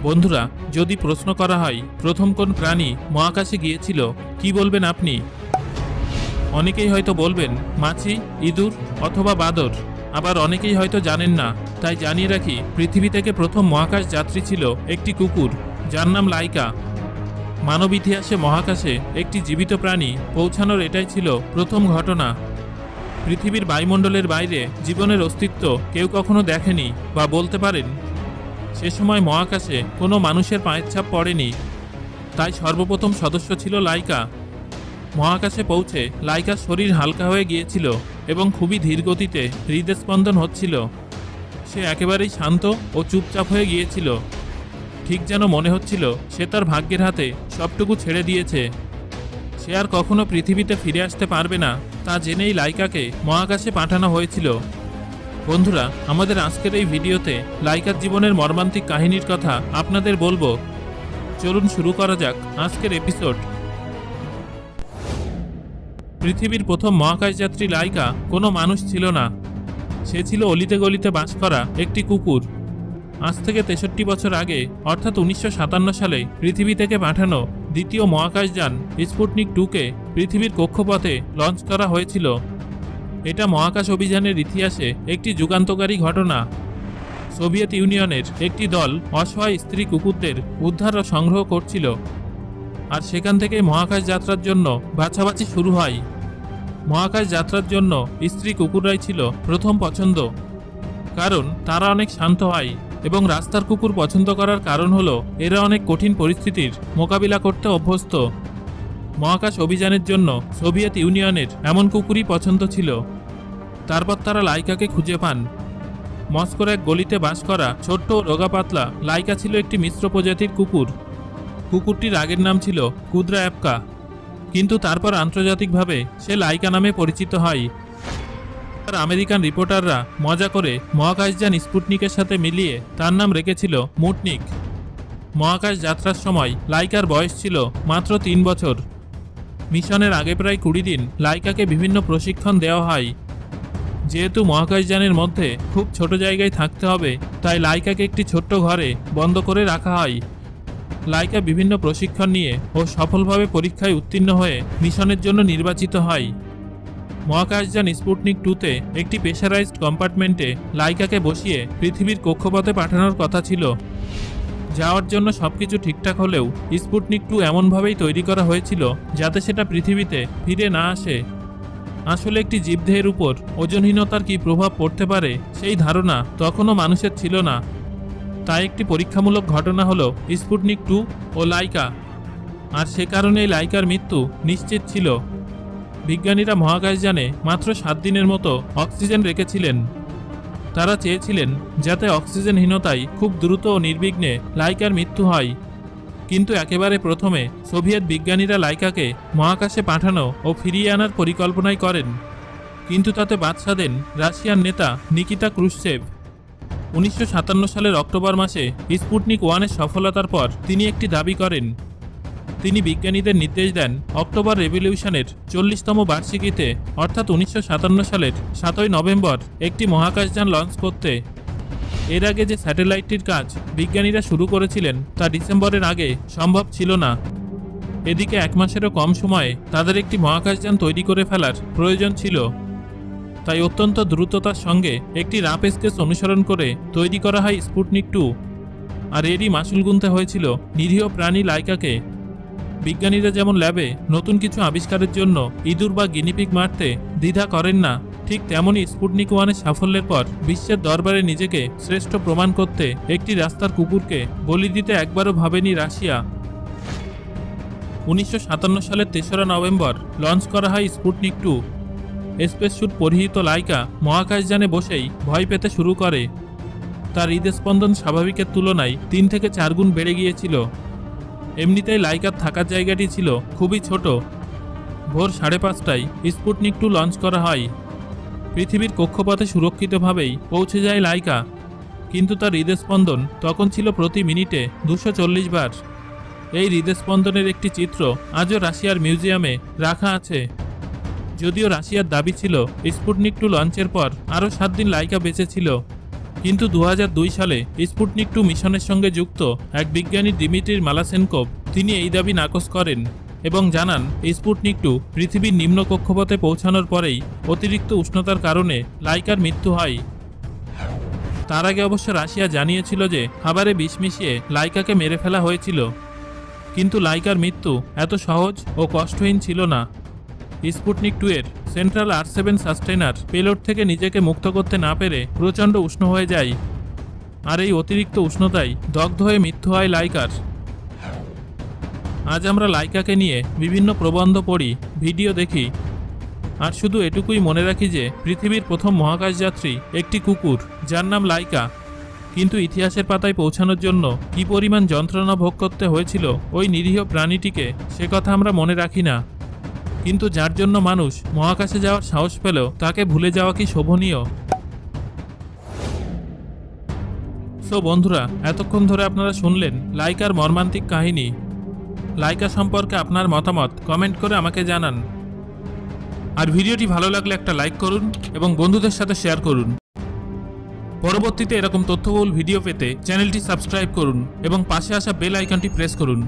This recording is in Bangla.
বন্ধুরা, যদি প্রশ্ন করা হয় প্রথম কোন প্রাণী মহাকাশে গিয়েছিল, কি বলবেন আপনি? অনেকেই হয়তো বলবেন মাছি, ইঁদুর অথবা বাদর। আবার অনেকেই হয়তো জানেন না, তাই জানিয়ে রাখি, পৃথিবী থেকে প্রথম মহাকাশ যাত্রী ছিল একটি কুকুর, যার নাম লাইকা। মানব ইতিহাসে মহাকাশে একটি জীবিত প্রাণী পৌঁছানোর এটাই ছিল প্রথম ঘটনা। পৃথিবীর বায়ুমণ্ডলের বাইরে জীবনের অস্তিত্ব কেউ কখনো দেখেনি, বা বলতে পারেন সে সময় মহাকাশে কোনো মানুষের পায়ের ছাপ পড়েনি। তাই সর্বপ্রথম সদস্য ছিল লাইকা। মহাকাশে পৌঁছে লাইকার শরীর হালকা হয়ে গিয়েছিল এবং খুবই ধীর গতিতে হৃদস্পন্দন হচ্ছিল। সে একেবারেই শান্ত ও চুপচাপ হয়ে গিয়েছিল, ঠিক যেন মনে হচ্ছিল সে তার ভাগ্যের হাতে সবটুকু ছেড়ে দিয়েছে। সে আর কখনো পৃথিবীতে ফিরে আসতে পারবে না, তা জেনেই লাইকাকে মহাকাশে পাঠানো হয়েছিল। বন্ধুরা, আমাদের আজকের এই ভিডিওতে লাইকার জীবনের মর্মান্তিক কাহিনীর কথা আপনাদের বলবো। চলুন শুরু করা যাক আজকের এপিসোড। পৃথিবীর প্রথম মহাকাশযাত্রী লাইকা কোনো মানুষ ছিল না। সে ছিল অলিতে গলিতে বাস করা একটি কুকুর। আজ থেকে ৬৩ বছর আগে, অর্থাৎ ১৯৫৭ সালে পৃথিবী থেকে পাঠানো দ্বিতীয় মহাকাশযান স্পুটনিক 2কে পৃথিবীর কক্ষপথে লঞ্চ করা হয়েছিল। এটা মহাকাশ অভিযানের ইতিহাসে একটি যুগান্তকারী ঘটনা। সোভিয়েত ইউনিয়নের একটি দল অসহায় স্ত্রী কুকুরদের উদ্ধার ও সংগ্রহ করছিল, আর সেখান থেকে মহাকাশ যাত্রার জন্য বাছাবাছি শুরু হয়। মহাকাশ যাত্রার জন্য স্ত্রী কুকুররাই ছিল প্রথম পছন্দ, কারণ তারা অনেক শান্ত হয়, এবং রাস্তার কুকুর পছন্দ করার কারণ হলো এরা অনেক কঠিন পরিস্থিতির মোকাবিলা করতে অভ্যস্ত। মহাকাশ অভিযানের জন্য সোভিয়েত ইউনিয়নের এমন কুকুরই পছন্দ ছিল। তারপর তারা লাইকাকে খুঁজে পান। মস্কোর এক গলিতে বাস করা ছোট্ট ও রোগাপাতলা লাইকা ছিল একটি মিশ্র প্রজাতির কুকুর। কুকুরটির আগের নাম ছিল কুদ্রায়েভকা, কিন্তু তারপর আন্তর্জাতিকভাবে সে লাইকা নামে পরিচিত হয়। আর আমেরিকান রিপোর্টাররা মজা করে মহাকাশযান স্পুটনিকের সাথে মিলিয়ে তার নাম রেখেছিল মুটনিক। মহাকাশ যাত্রার সময় লাইকার বয়স ছিল মাত্র ৩ বছর। মিশনের আগে প্রায় ২০ দিন লাইকাকে বিভিন্ন প্রশিক্ষণ দেওয়া হয়। যেহেতু মহাকাশযানের মধ্যে খুব ছোট জায়গায় থাকতে হবে, তাই লাইকাকে একটি ছোট্ট ঘরে বন্ধ করে রাখা হয়। লাইকা বিভিন্ন প্রশিক্ষণ নিয়ে ও সফলভাবে পরীক্ষায় উত্তীর্ণ হয়ে মিশনের জন্য নির্বাচিত হয়। মহাকাশযান স্পুটনিক 2তে একটি প্রেসারাইজড কম্পার্টমেন্টে লাইকাকে বসিয়ে পৃথিবীর কক্ষপথে পাঠানোর কথা ছিল। যাওয়ার জন্য সবকিছু ঠিকঠাক হলেও স্পুটনিক 2 এমনভাবেই তৈরি করা হয়েছিল যাতে সেটা পৃথিবীতে ফিরে না আসে। আসলে একটি জীবদেহের উপর ওজনহীনতার কী প্রভাব পড়তে পারে সেই ধারণা তখনও মানুষের ছিল না। তাই একটি পরীক্ষামূলক ঘটনা হলো স্পুটনিক 2 ও লাইকা, আর সে কারণেই লাইকার মৃত্যু নিশ্চিত ছিল। বিজ্ঞানীরা মহাকাশযানে মাত্র ৭ দিনের মতো অক্সিজেন রেখেছিলেন। তারা চেয়েছিলেন যাতে অক্সিজেনহীনতায় খুব দ্রুত ও নির্বিঘ্নে লাইকার মৃত্যু হয়। কিন্তু একেবারে প্রথমে সোভিয়েত বিজ্ঞানীরা লাইকাকে মহাকাশে পাঠানো ও ফিরিয়ে আনার পরিকল্পনাই করেন, কিন্তু তাতে বাধা দেন রাশিয়ার নেতা নিকিতা ক্রুশ্চেভ। ১৯৫৭ সালের অক্টোবর মাসে স্পুটনিক 1-এর সফলতার পর তিনি একটি দাবি করেন। তিনি বিজ্ঞানীদের নির্দেশ দেন অক্টোবর রেভলিউশনের ৪০তম বার্ষিকীতে, অর্থাৎ ১৯৫৭ সালের ৭ই নভেম্বর একটি মহাকাশযান লঞ্চ করতে। এর আগে যে স্যাটেলাইটটির কাজ বিজ্ঞানীরা শুরু করেছিলেন তা ডিসেম্বরের আগে সম্ভব ছিল না। এদিকে ১ মাসেরও কম সময়ে তাদের একটি মহাকাশযান তৈরি করে ফেলার প্রয়োজন ছিল। তাই অত্যন্ত দ্রুততার সঙ্গে একটি রাফ স্কেচ অনুসরণ করে তৈরি করা হয় স্পুটনিক 2, আর এরই মাসুল গুনতে হয়েছিল নিরীহ প্রাণী লাইকাকে। বিজ্ঞানীরা যেমন ল্যাবে নতুন কিছু আবিষ্কারের জন্য ইঁদুর বা গিনিপিগ মারতে দ্বিধা করেন না, ঠিক তেমনই স্পুটনিক 1-এর সাফল্যের পর বিশ্বের দরবারে নিজেকে শ্রেষ্ঠ প্রমাণ করতে একটি রাস্তার কুকুরকে বলি দিতে একবারও ভাবেনি রাশিয়া। ১৯৫৭ সালের ৩রা নভেম্বর লঞ্চ করা হয় স্পুটনিক 2। স্পেসস্যুট পরিহিত লাইকা মহাকাশযানে বসেই ভয় পেতে শুরু করে। তার হৃদস্পন্দন স্বাভাবিকের তুলনায় ৩ থেকে ৪ গুণ বেড়ে গিয়েছিল। এমনিতেই লাইকার থাকার জায়গাটি ছিল খুবই ছোট। ভোর ৫:৩০টায় স্পুটনিক 2 লঞ্চ করা হয়। পৃথিবীর কক্ষপথে সুরক্ষিতভাবেই পৌঁছে যায় লাইকা, কিন্তু তার হৃদস্পন্দন তখন ছিল প্রতি মিনিটে ২৪০ বার। এই হৃদস্পন্দনের একটি চিত্র আজও রাশিয়ার মিউজিয়ামে রাখা আছে। যদিও রাশিয়ার দাবি ছিল স্পুটনিক 2 লঞ্চের পর আরও ৭ দিন লাইকা বেঁচে ছিল, কিন্তু 2002 সালে স্পুটনিক 2 মিশনের সঙ্গে যুক্ত এক বিজ্ঞানী দিমিত্রি মালাসেনকোভ তিনি এই দাবি নাকচ করেন এবং জানান স্পুটনিক 2 পৃথিবীর নিম্ন কক্ষপথে পৌঁছানোর পরেই অতিরিক্ত উষ্ণতার কারণে লাইকার মৃত্যু হয়। তার আগে অবশ্য রাশিয়া জানিয়েছিল যে খাবারে বিষ মিশিয়ে লাইকাকে মেরে ফেলা হয়েছিল, কিন্তু লাইকার মৃত্যু এত সহজ ও কষ্টহীন ছিল না। স্পুটনিক 2 এর সেন্ট্রাল R7 সাস্টেনার পেলোড থেকে নিজেকে মুক্ত করতে না পেরে প্রচণ্ড উষ্ণ হয়ে যায়, আর এই অতিরিক্ত উষ্ণতায় দগ্ধ হয়ে মৃত্যু হয় লাইকার। আজ আমরা লাইকাকে নিয়ে বিভিন্ন প্রবন্ধ পড়ি, ভিডিও দেখি, আর শুধু এটুকুই মনে রাখি যে পৃথিবীর প্রথম মহাকাশযাত্রী একটি কুকুর যার নাম লাইকা। কিন্তু ইতিহাসের পাতায় পৌঁছানোর জন্য কী পরিমাণ যন্ত্রণা ভোগ করতে হয়েছিল ওই নিরীহ প্রাণীটিকে, সে কথা আমরা মনে রাখি না। কিন্তু যার জন্য মানুষ মহাকাশে যাওয়ার সাহস পেল, তাকে ভুলে যাওয়া কি শোভনীয়? সো বন্ধুরা, এতক্ষণ ধরে আপনারা শুনলেন লাইকার মর্মান্তিক কাহিনী। লাইকা সম্পর্কে আপনার মতামত কমেন্ট করে আমাকে জানান। আর ভিডিওটি ভালো লাগলে একটা লাইক করুন এবং বন্ধুদের সাথে শেয়ার করুন। পরবর্তীতে এরকম তথ্যবহুল ভিডিও পেতে চ্যানেলটি সাবস্ক্রাইব করুন এবং পাশে আসা বেল আইকনটি প্রেস করুন।